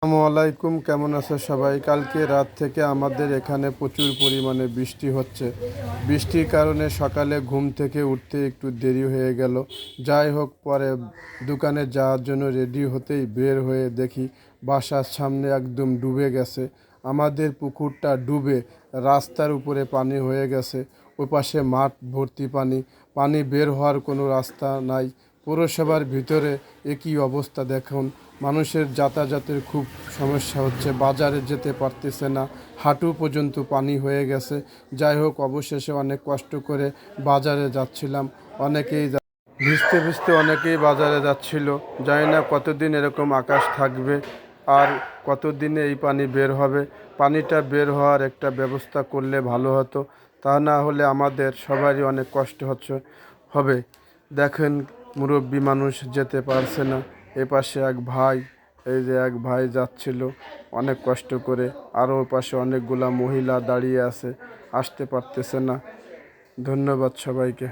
আসসালামু আলাইকুম, কেমন আছে সবাই? কালকে রাত থেকে আমাদের এখানে প্রচুর পরিমাণে বৃষ্টি হচ্ছে। বৃষ্টির কারণে সকালে ঘুম থেকে উঠতে একটু দেরি হয়ে গেল। যাই হোক, পরে দোকানে যাওয়ার জন্য রেডি হতেই বের হয়ে দেখি বাসার সামনে একদম ডুবে গেছে। আমাদের পুকুরটা ডুবে রাস্তার উপরে পানি হয়ে গেছে। ওই পাশে মাঠ ভর্তি পানি। পানি বের হওয়ার কোনো রাস্তা নাই। পৌরসভার ভিতরে একই অবস্থা দেখুন। মানুষের যাতায়াতের খুব সমস্যা হচ্ছে, বাজারে যেতে পারতেছে না, হাঁটু পর্যন্ত পানি হয়ে গেছে। যাই হোক, অবশেষে অনেক কষ্ট করে বাজারে যাচ্ছিলাম। অনেকেই ভিজতে ভিজতে অনেকেই বাজারে যাচ্ছিল। জানি না কতদিন এরকম আকাশ থাকবে আর কতদিনে এই পানি বের হবে। পানিটা বের হওয়ার একটা ব্যবস্থা করলে ভালো হতো, তা না হলে আমাদের সবারই অনেক কষ্ট হবে। দেখেন, মুরব্বী মানুষ যেতে পারছে না। এপাশে এক ভাই, এই যে এক ভাই যাচ্ছিল অনেক কষ্ট করে, আরও ওই পাশে অনেকগুলা মহিলা দাঁড়িয়ে আছে, আসতে পারতেছে না। ধন্যবাদ সবাইকে।